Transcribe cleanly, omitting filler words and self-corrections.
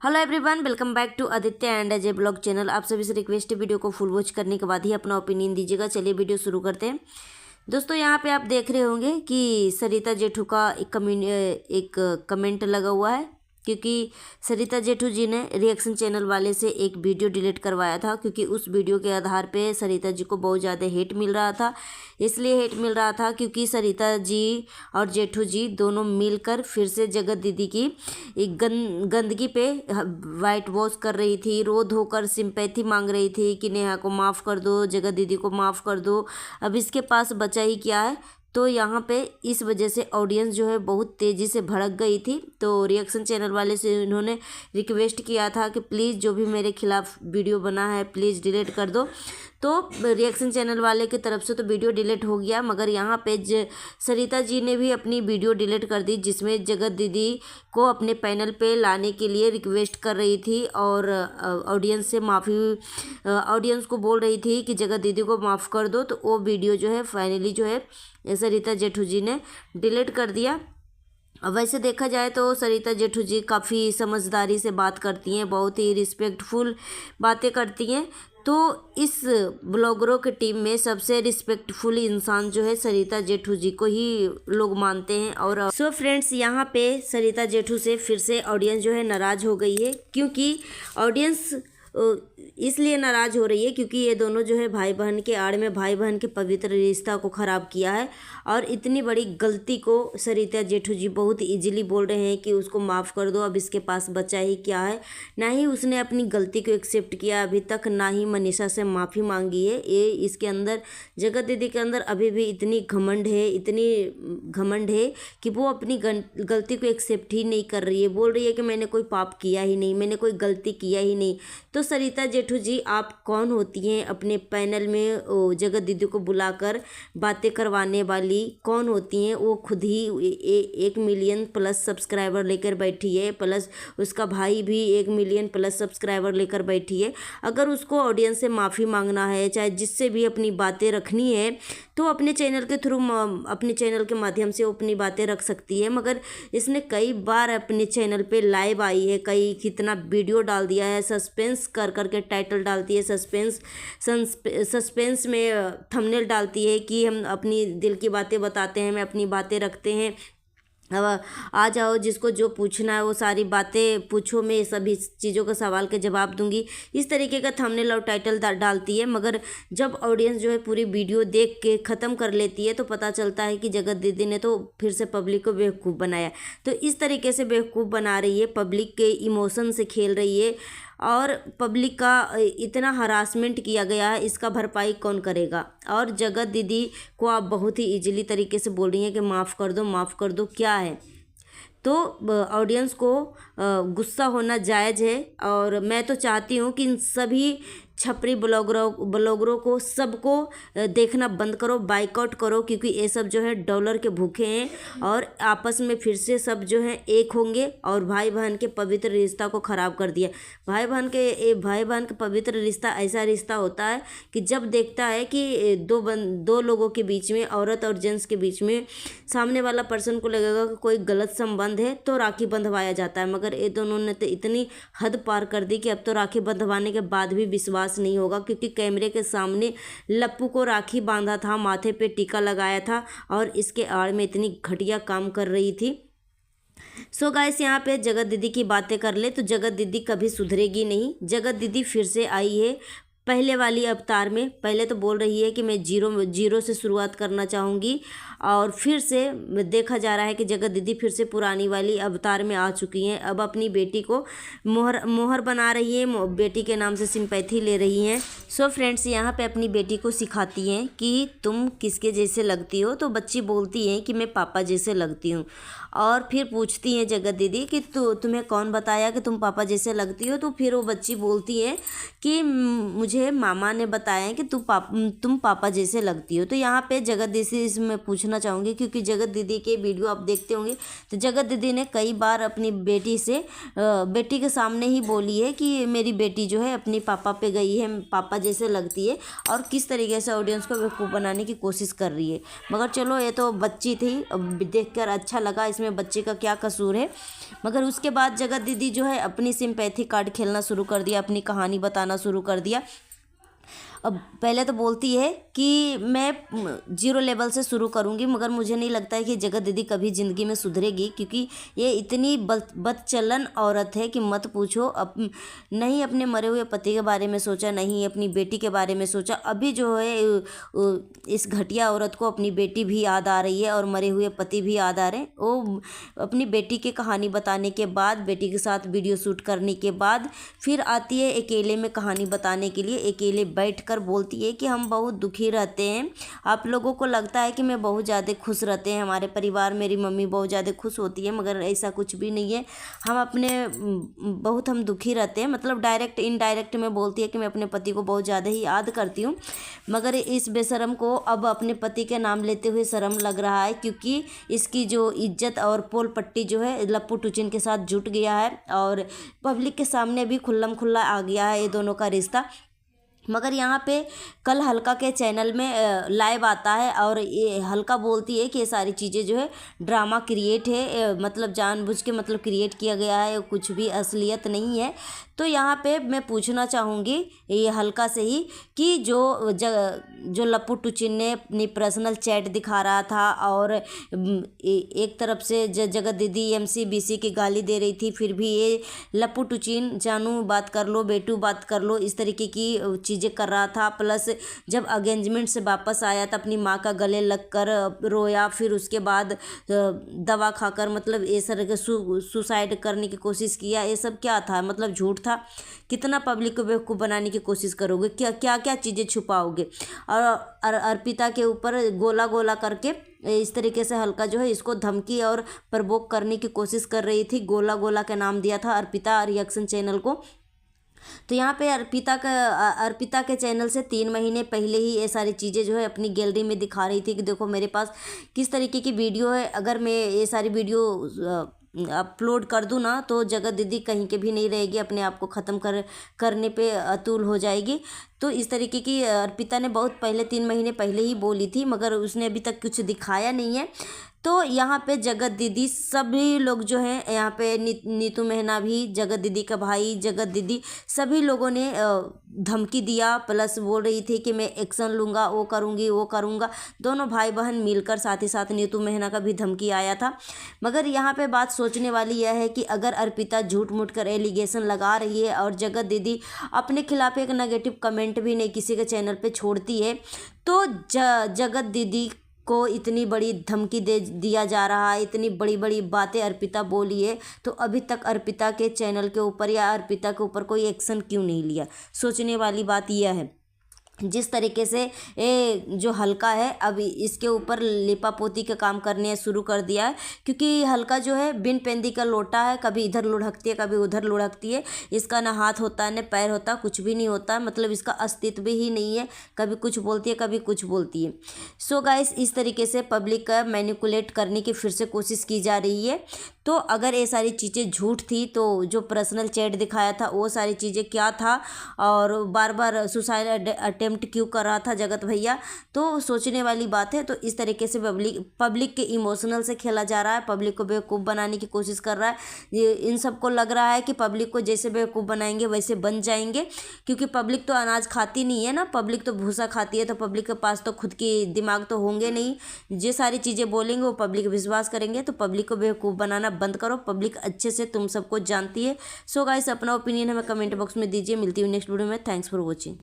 Hello everyone, welcome back to Aditya and Ajay blog channel. आप सभी से रिक्वेस्ट है वीडियो को फुल वॉच करने के बाद ही अपना ओपिनियन दीजिएगा। चलिए वीडियो शुरू करते हैं। दोस्तों, यहाँ पे आप देख रहे होंगे कि सरिता जेठू का एक कमेंट लगा हुआ है, क्योंकि सरिता जेठू जी ने रिएक्शन चैनल वाले से एक वीडियो डिलीट करवाया था, क्योंकि उस वीडियो के आधार पे सरिता जी को बहुत ज़्यादा हेट मिल रहा था। इसलिए हेट मिल रहा था क्योंकि सरिता जी और जेठू जी दोनों मिलकर फिर से जगत दीदी की एक गंदगी पे वाइट वॉश कर रही थी, रो धोकर सिंपैथी मांग रही थी कि नेहा को माफ़ कर दो, जगत दीदी को माफ़ कर दो। अब इसके पास बचा ही क्या है। तो यहाँ पे इस वजह से ऑडियंस जो है बहुत तेज़ी से भड़क गई थी। तो रिएक्शन चैनल वाले से उन्होंने रिक्वेस्ट किया था कि प्लीज़ जो भी मेरे खिलाफ़ वीडियो बना है प्लीज़ डिलीट कर दो। तो रिएक्शन चैनल वाले की तरफ से तो वीडियो डिलीट हो गया, मगर यहाँ पे सरिता जी ने भी अपनी वीडियो डिलीट कर दी, जिसमें जगत दीदी को अपने पैनल पे लाने के लिए रिक्वेस्ट कर रही थी और ऑडियंस से ऑडियंस को बोल रही थी कि जगत दीदी को माफ़ कर दो। तो वो वीडियो जो है फाइनली जो है सरिता जेठू जी ने डिलीट कर दिया। वैसे देखा जाए तो सरिता जेठू जी काफ़ी समझदारी से बात करती हैं, बहुत ही रिस्पेक्टफुल बातें करती हैं। तो इस ब्लॉगरों की टीम में सबसे रिस्पेक्टफुल इंसान जो है सरिता जेठू जी को ही लोग मानते हैं। और सो फ्रेंड्स, यहाँ पे सरिता जेठू से फिर से ऑडियंस जो है नाराज़ हो गई है, क्योंकि ऑडियंस इसलिए नाराज़ हो रही है क्योंकि ये दोनों जो है भाई बहन के आड़ में भाई बहन के पवित्र रिश्ता को ख़राब किया है। और इतनी बड़ी गलती को सरिता जेठू जी बहुत इजीली बोल रहे हैं कि उसको माफ़ कर दो, अब इसके पास बचा ही क्या है। ना ही उसने अपनी गलती को एक्सेप्ट किया अभी तक, ना ही मनीषा से माफ़ी मांगी है। ये इसके अंदर जगत दीदी के अंदर अभी भी इतनी घमंड है कि वो अपनी गलती को एक्सेप्ट ही नहीं कर रही है। बोल रही है कि मैंने कोई पाप किया ही नहीं, मैंने कोई गलती किया ही नहीं। तो सरिता जेठू जी, आप कौन होती हैं अपने पैनल में जगत दीदी को बुलाकर बातें करवाने वाली? कौन होती हैं? वो खुद ही 1 मिलियन प्लस सब्सक्राइबर लेकर बैठी है, प्लस उसका भाई भी 1 मिलियन प्लस सब्सक्राइबर लेकर बैठी है। अगर उसको ऑडियंस से माफ़ी मांगना है, चाहे जिससे भी अपनी बातें रखनी है, तो अपने चैनल के थ्रू, अपने चैनल के माध्यम से वो अपनी बातें रख सकती है। मगर इसने कई बार अपने चैनल पे लाइव आई है, कितना वीडियो डाल दिया है, सस्पेंस कर करके टाइटल डालती है, सस्पेंस में थंबनेल डालती है कि हम अपनी दिल की बातें बताते हैं, हम अपनी बातें रखते हैं, अब आ जाओ, जिसको जो पूछना है वो सारी बातें पूछो, मैं सभी चीज़ों का सवाल के जवाब दूंगी। इस तरीके का थंबनेल और टाइटल डालती है। मगर जब ऑडियंस जो है पूरी वीडियो देख के ख़त्म कर लेती है तो पता चलता है कि जगत दीदी ने तो फिर से पब्लिक को बेवकूफ़ बनाया। तो इस तरीके से बेवकूफ़ बना रही है, पब्लिक के इमोशन से खेल रही है और पब्लिक का इतना हरासमेंट किया गया है, इसका भरपाई कौन करेगा? और जगत दीदी को आप बहुत ही इजीली तरीके से बोल रही हैं कि माफ़ कर दो, माफ़ कर दो, क्या है? तो ऑडियंस को गुस्सा होना जायज़ है। और मैं तो चाहती हूँ कि इन सभी छपरी ब्लॉगरों को सबको देखना बंद करो, बाइकआउट करो, क्योंकि ये सब जो है डॉलर के भूखे हैं और आपस में फिर से सब जो है एक होंगे और भाई बहन के पवित्र रिश्ता को ख़राब कर दिया। भाई बहन के पवित्र रिश्ता ऐसा रिश्ता होता है कि जब देखता है कि दो लोगों के बीच में, औरत और जेंट्स के बीच में, सामने वाला पर्सन को लगेगा कि कोई गलत संबंध है तो राखी बंधवाया जाता है। मगर ये दोनों ने तो इतनी हद पार कर दी कि अब तो राखी बंधवाने के बाद भी विश्वास नहीं होगा, क्योंकि कैमरे के सामने लप्पू को राखी बांधा था, माथे पे टीका लगाया था और इसके आड़ में इतनी घटिया काम कर रही थी। सो गाइस, यहाँ पे जगत दीदी की बातें कर ले तो जगत दीदी कभी सुधरेगी नहीं। जगत दीदी फिर से आई है पहले वाली अवतार में। पहले तो बोल रही है कि मैं जीरो से शुरुआत करना चाहूँगी, और फिर से देखा जा रहा है कि जगत दीदी फिर से पुरानी वाली अवतार में आ चुकी हैं। अब अपनी बेटी को मोहर बना रही है, बेटी के नाम से सिंपैथी ले रही हैं। सो फ्रेंड्स, यहाँ पे अपनी बेटी को सिखाती हैं कि तुम किसके जैसे लगती हो। तो बच्ची बोलती है कि मैं पापा जैसे लगती हूँ। और फिर पूछती हैं जगत दीदी कि तुम्हें कौन बताया कि तुम पापा जैसे लगती हो? तो फिर वो बच्ची बोलती है कि मुझे मुझे मामा ने बताया है कि तुम पापा जैसे लगती हो। तो यहाँ पे जगत दीदी से इसमें पूछना चाहूँगी, क्योंकि जगत दीदी के वीडियो आप देखते होंगे तो जगत दीदी ने कई बार अपनी बेटी के सामने ही बोली है कि मेरी बेटी जो है अपनी पापा पे गई है, पापा जैसे लगती है, और किस तरीके से ऑडियंस को बेवकूफ़ बनाने की कोशिश कर रही है। मगर चलो ये तो बच्ची थी, देखकर अच्छा लगा, इसमें बच्चे का क्या कसूर है। मगर उसके बाद जगत दीदी जो है अपनी सिंपैथी कार्ड खेलना शुरू कर दिया, अपनी कहानी बताना शुरू कर दिया। अब पहले तो बोलती है कि मैं 0 लेवल से शुरू करूँगी, मगर मुझे नहीं लगता है कि जगत दीदी कभी ज़िंदगी में सुधरेगी, क्योंकि ये इतनी बदचलन औरत है कि मत पूछो। नहीं अपने मरे हुए पति के बारे में सोचा, नहीं अपनी बेटी के बारे में सोचा। अभी जो है इस घटिया औरत को अपनी बेटी भी याद आ रही है और मरे हुए पति भी याद आ रहे हैं। वो अपनी बेटी की कहानी बताने के बाद, बेटी के साथ वीडियो शूट करने के बाद फिर आती है अकेले में कहानी बताने के लिए। अकेले बैठ कर बोलती है कि हम बहुत दुखी रहते हैं। आप लोगों को लगता है कि मैं बहुत ज़्यादा खुश रहते हैं, हमारे परिवार, मेरी मम्मी बहुत ज़्यादा खुश होती है, मगर ऐसा कुछ भी नहीं है। हम दुखी रहते हैं। मतलब डायरेक्ट इनडायरेक्ट में बोलती है कि मैं अपने पति को बहुत ज़्यादा ही याद करती हूँ। मगर इस बेशरम को अब अपने पति के नाम लेते हुए शर्म लग रहा है, क्योंकि इसकी जो इज्जत और पोल पट्टी जो है लप्पू टुचिन के साथ जुट गया है और पब्लिक के सामने भी खुल्लम खुल्ला आ गया है ये दोनों का रिश्ता। मगर यहाँ पे कल हल्का के चैनल में लाइव आता है और ये हल्का बोलती है कि ये सारी चीज़ें जो है ड्रामा क्रिएट है, मतलब जानबूझ के मतलब क्रिएट किया गया है, कुछ भी असलियत नहीं है। तो यहाँ पे मैं पूछना चाहूँगी ये हल्का से ही कि जो लप्पू टुचिन ने अपनी पर्सनल चैट दिखा रहा था और एक तरफ से जगत दीदी MCBC की गाली दे रही थी, फिर भी ये लप्पू टुचिन जानू बात कर लो, बेटू बात कर लो, इस तरीके की चीज़ें कर रहा था। प्लस जब अगेंजमेंट से वापस आया तो अपनी माँ का गले लग कर रोया, फिर उसके बाद दवा खाकर मतलब ये सर सुसाइड करने की कोशिश किया। ये सब क्या था? मतलब झूठ था। कितना पब्लिक को बेवकूफ़ बनाने की कोशिश करोगे? क्या चीज़ें छुपाओगे? और अर्पिता के ऊपर गोला करके इस तरीके से हल्का जो है इसको धमकी और प्रवोक करने की कोशिश कर रही थी। गोला के नाम दिया था अर्पिता रिएक्शन चैनल को। तो यहाँ पे अर्पिता के चैनल से 3 महीने पहले ही ये सारी चीज़ें जो है अपनी गैलरी में दिखा रही थी कि देखो मेरे पास किस तरीके की वीडियो है। अगर मैं ये सारी वीडियो अपलोड कर दूँ ना तो जगत दीदी कहीं के भी नहीं रहेगी, अपने आप को ख़त्म करने पे अतुल हो जाएगी। तो इस तरीके की अर्पिता ने बहुत पहले 3 महीने पहले ही बोली थी, मगर उसने अभी तक कुछ दिखाया नहीं है। तो यहाँ पे जगत दीदी सभी लोग जो हैं, यहाँ पे नीतू मेहना भी, जगत दीदी का भाई, जगत दीदी, सभी लोगों ने धमकी दिया। प्लस बोल रही थी कि मैं एक्शन लूँगा, वो करूँगा। दोनों भाई बहन मिलकर, साथ ही साथ नीतू मेहना का भी धमकी आया था। मगर यहाँ पे बात सोचने वाली यह है कि अगर अर्पिता झूठ मूठ कर एलिगेशन लगा रही है और जगत दीदी अपने खिलाफ एक नेगेटिव कमेंट भी नहीं किसी के चैनल पे छोड़ती है, तो जगत दीदी को इतनी बड़ी धमकी दिया जा रहा है, इतनी बड़ी बातें अर्पिता बोली है, तो अभी तक अर्पिता के चैनल के ऊपर या अर्पिता के ऊपर कोई एक्शन क्यों नहीं लिया? सोचने वाली बात यह है। जिस तरीके से ये जो हल्का है अब इसके ऊपर लिपापोती का काम करने शुरू कर दिया है, क्योंकि हल्का जो है बिन पेंदी का लोटा है, कभी इधर लुढ़कती है कभी उधर लुढ़कती है। इसका ना हाथ होता है ना पैर होता, कुछ भी नहीं होता, मतलब इसका अस्तित्व ही नहीं है। कभी कुछ बोलती है कभी कुछ बोलती है। सो गाइस, इस तरीके से पब्लिक का मैनिपुलेट करने की फिर से कोशिश की जा रही है। तो अगर ये सारी चीज़ें झूठ थी तो जो पर्सनल चैट दिखाया था वो सारी चीज़ें क्या था, और बार बार सुसाइड अटेम्प्ट क्यों कर रहा था जगत भैया? तो सोचने वाली बात है। तो इस तरीके से पब्लिक के इमोशनल से खेला जा रहा है, पब्लिक को बेवकूफ़ बनाने की कोशिश कर रहा है। इन सबको लग रहा है कि पब्लिक को जैसे बेवकूफ़ बनाएंगे वैसे बन जाएंगे, क्योंकि पब्लिक तो अनाज खाती नहीं है ना, पब्लिक तो भूसा खाती है। तो पब्लिक के पास तो खुद की दिमाग तो होंगे नहीं, ये सारी चीज़ें बोलेंगे वो पब्लिक विश्वास करेंगे। तो पब्लिक को बेवकूफ़ बनाना बंद करो, पब्लिक अच्छे से तुम सबको जानती है। सो गाइस, अपना ओपिनियन हमें कमेंट बॉक्स में दीजिए। मिलती हूँ नेक्स्ट वीडियो में। Thanks for watching.